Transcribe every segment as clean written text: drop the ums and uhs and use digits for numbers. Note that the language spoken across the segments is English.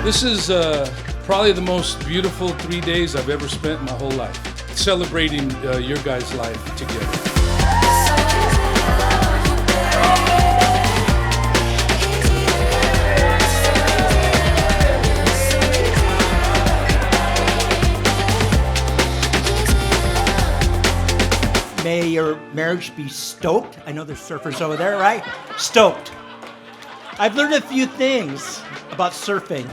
This is probably the most beautiful 3 days I've ever spent in my whole life, celebrating your guys' life together. May your marriage be stoked. I know there's surfers over there, right? Stoked. I've learned a few things about surfing.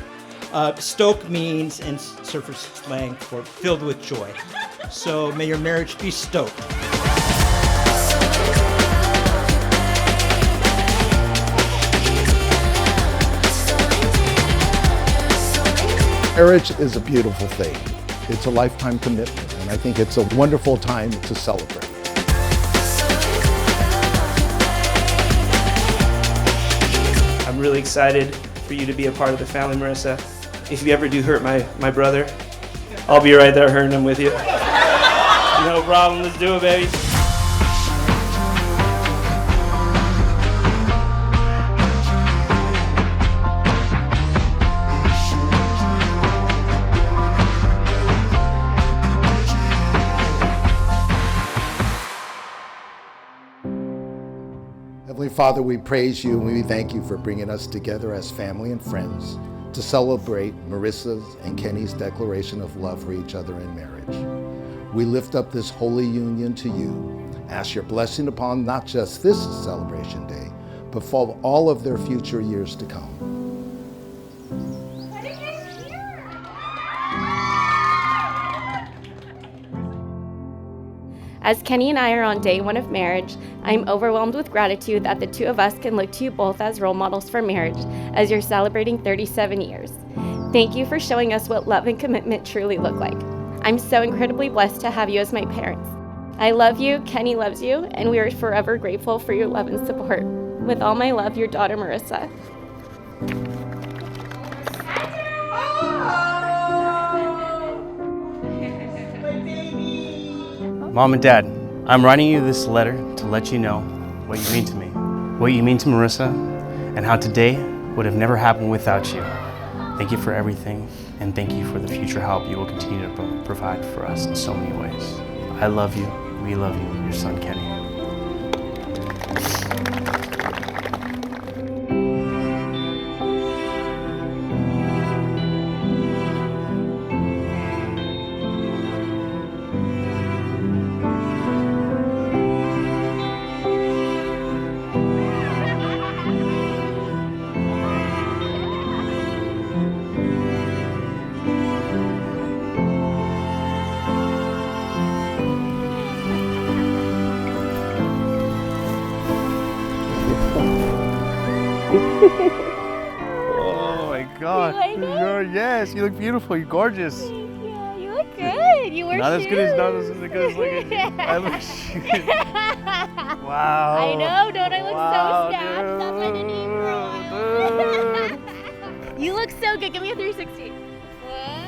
Stoke means, in surfer slang, for filled with joy. So may your marriage be stoked. Marriage is a beautiful thing. It's a lifetime commitment, and I think it's a wonderful time to celebrate. I'm really excited for you to be a part of the family, Marissa. If you ever do hurt my brother, I'll be right there hurting him with you. No problem, let's do it, baby. Heavenly Father, we praise you and we thank you for bringing us together as family and friends to celebrate Marissa's and Kenny's declaration of love for each other in marriage. We lift up this holy union to you, ask your blessing upon not just this celebration day, but for all of their future years to come. As Kenny and I are on day one of marriage, I'm overwhelmed with gratitude that the two of us can look to you both as role models for marriage as you're celebrating 37 years. Thank you for showing us what love and commitment truly look like. I'm so incredibly blessed to have you as my parents. I love you, Kenny loves you, and we are forever grateful for your love and support. With all my love, your daughter, Marissa. Mom and Dad, I'm writing you this letter to let you know what you mean to me, what you mean to Marissa, and how today would have never happened without you. Thank you for everything, and thank you for the future help you will continue to provide for us in so many ways. I love you, we love you, your son Kenny. Oh my God! You like it? Yes, you look beautiful. You're gorgeous. Thank you. You look good. You wear Not shoes. as good as looking at you. I look shoes. Wow. I know. Don't I look Wow, so snatched up dude. underneath? You look so good. Give me a 360. Wow.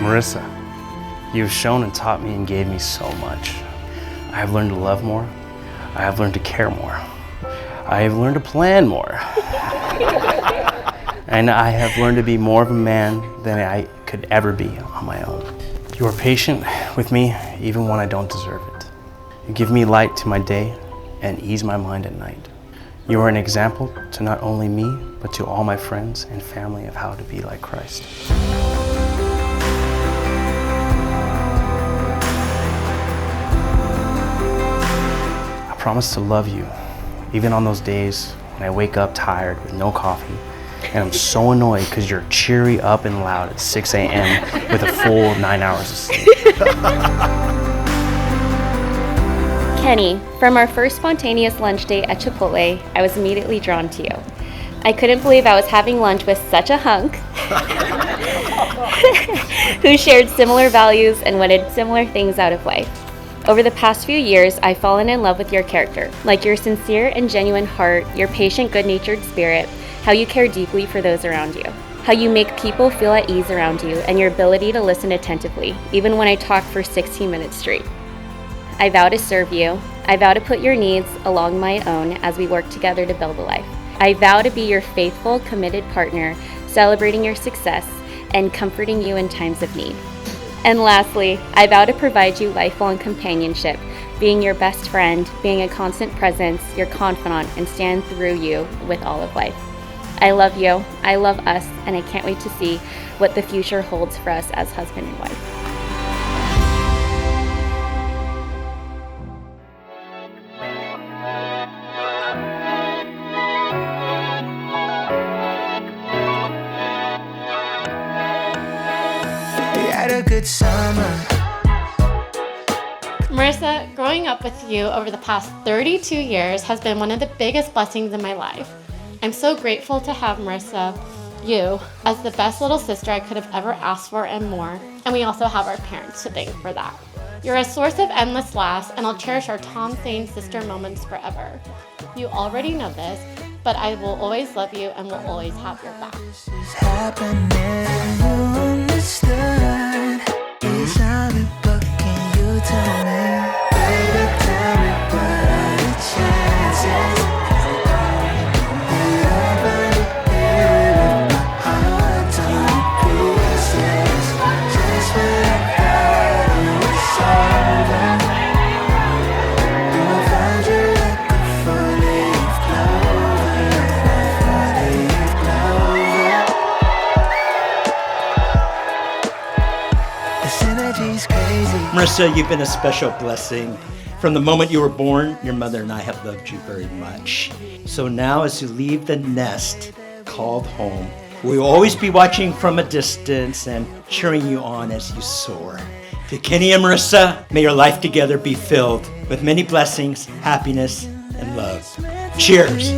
Marissa, you have shown and taught me and gave me so much. I have learned to love more. I have learned to care more. I have learned to plan more. And I have learned to be more of a man than I could ever be on my own. You are patient with me even when I don't deserve it. You give me light to my day and ease my mind at night. You are an example to not only me, but to all my friends and family of how to be like Christ. I promise to love you, even on those days when I wake up tired with no coffee, and I'm so annoyed because you're cheery, up, and loud at 6 a.m. with a full 9 hours of sleep. Kenny, from our first spontaneous lunch date at Chipotle, I was immediately drawn to you. I couldn't believe I was having lunch with such a hunk who shared similar values and wanted similar things out of life. Over the past few years, I've fallen in love with your character, like your sincere and genuine heart, your patient, good-natured spirit, how you care deeply for those around you. how you make people feel at ease around you, and your ability to listen attentively, even when I talk for 16 minutes straight. I vow to serve you. I vow to put your needs along my own as we work together to build a life. I vow to be your faithful, committed partner, celebrating your success and comforting you in times of need. And lastly, I vow to provide you lifelong companionship, being your best friend, being a constant presence, your confidant, and stand through you with all of life. I love you, I love us, and I can't wait to see what the future holds for us as husband and wife. A good summer. Marissa, growing up with you over the past 32 years has been one of the biggest blessings in my life. I'm so grateful to have Marissa, you, as the best little sister I could have ever asked for and more. And we also have our parents to thank for that. You're a source of endless laughs, and I'll cherish our Tom Thane sister moments forever. You already know this, but I will always love you and will always have your back. Is I'm bucking you tell me, baby, tell me what are the chances that I've been my heart on pieces just when I thought it was over. I found you like a four-leaf clover, the synergy's crazy. Marissa, you've been a special blessing. From the moment you were born, your mother and I have loved you very much. So now as you leave the nest called home, we will always be watching from a distance and cheering you on as you soar. To Kenny and Marissa, may your life together be filled with many blessings, happiness, and love. Cheers.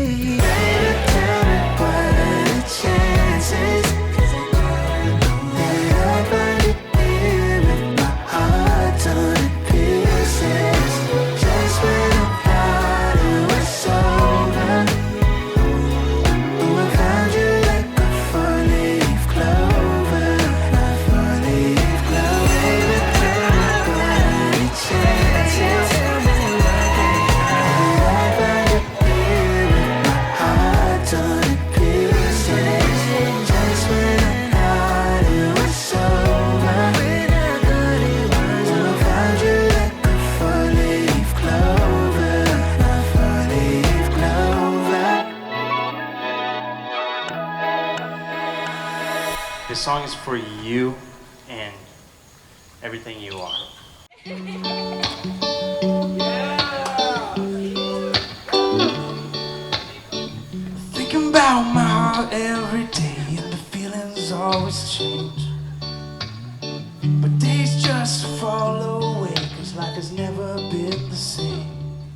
This song is for you and everything you are. Thinking about my heart every day, and the feelings always change. But days just fall away, 'cause life has never been the same.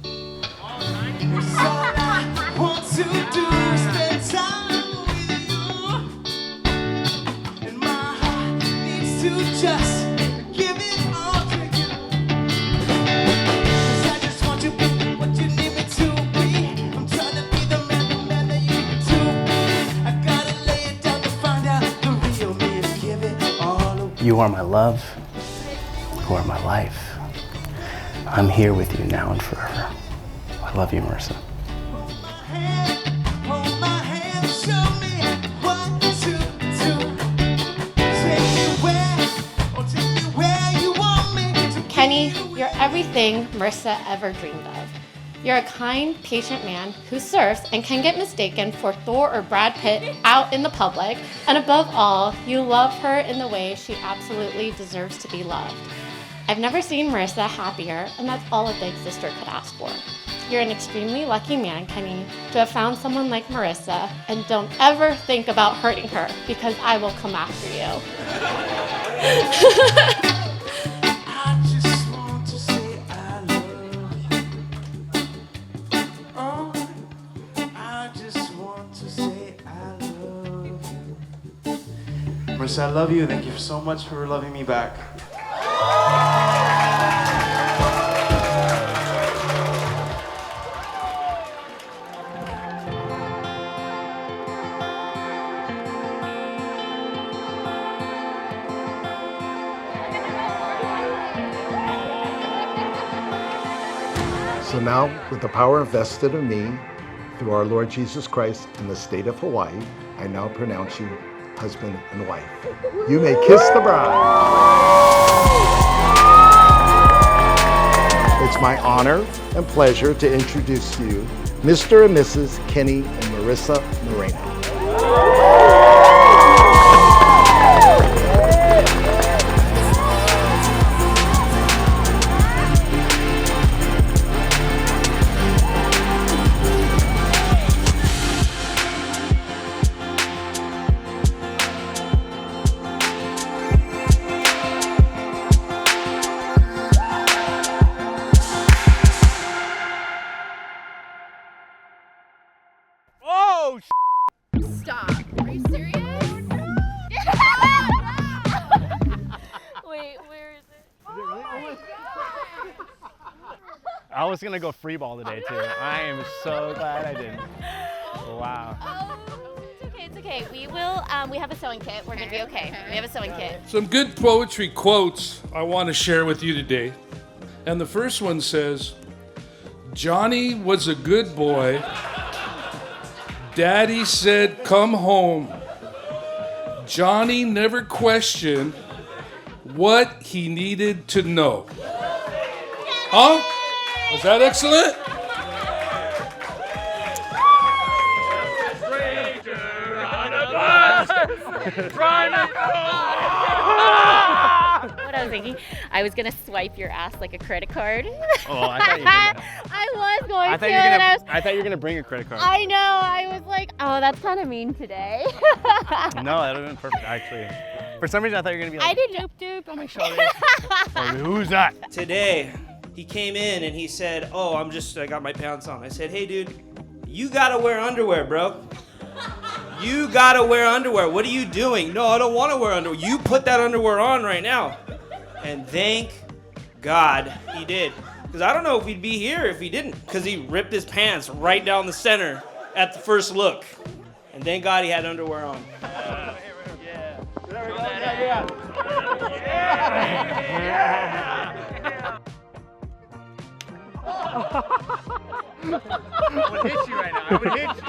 'Cause all I want to do is spend time with you, and my heart needs to just give it all to you. 'Cause I just want to be what you need me to be. I'm trying to be the man that you need to be. I gotta lay it down to find out the real me and give it all away. You are my love. You are my life. I'm here with you now and forever. I love you, Marissa. Hold my hand, show me what to do. Take me where you want me to be. Kenny, you're everything Marissa ever dreamed of. You're a kind, patient man who surfs and can get mistaken for Thor or Brad Pitt out in the public. And above all, you love her in the way she absolutely deserves to be loved. I've never seen Marissa happier, and that's all a big sister could ask for. You're an extremely lucky man, Kenny, to have found someone like Marissa, and don't ever think about hurting her, because I will come after you. I just want to say I love you. Oh, I just want to say I love you. Marissa, I love you. Thank you so much for loving me back. So now, with the power vested in me through our Lord Jesus Christ in the state of Hawaii, I now pronounce you husband and wife. You may kiss the bride. It's my honor and pleasure to introduce to you Mr. and Mrs. Kenny and Marissa Moreno. Oh, Stop. Are you serious? Wait, where is it? I was gonna go free ball today too. I am so glad I didn't. Wow. It's okay. We will, we have a sewing kit. We're gonna be okay. We have a sewing kit. Some good poetry quotes I want to share with you today. And the first one says, Johnny was a good boy. Daddy said, come home. Johnny never questioned what he needed to know. Huh? Was that excellent? What I was thinking, I was gonna swipe your ass like a credit card. Oh, I thought you did that. I was going I to, thought you were gonna bring a credit card. I know. I was like, oh, that's kind of mean today. No, that would have been perfect actually. For some reason, I thought you were gonna be like, I didn't. doop doop on my shoulder. Or, who's that? Today, he came in and he said, oh, I got my pants on. I said, hey, dude, you gotta wear underwear, bro. You gotta wear underwear. What are you doing? No, I don't wanna wear underwear. You put that underwear on right now. And thank God he did. Because I don't know if he'd be here if he didn't. Because he ripped his pants right down the center at the first look. And thank God he had underwear on. I would hit you right now. I would hit you.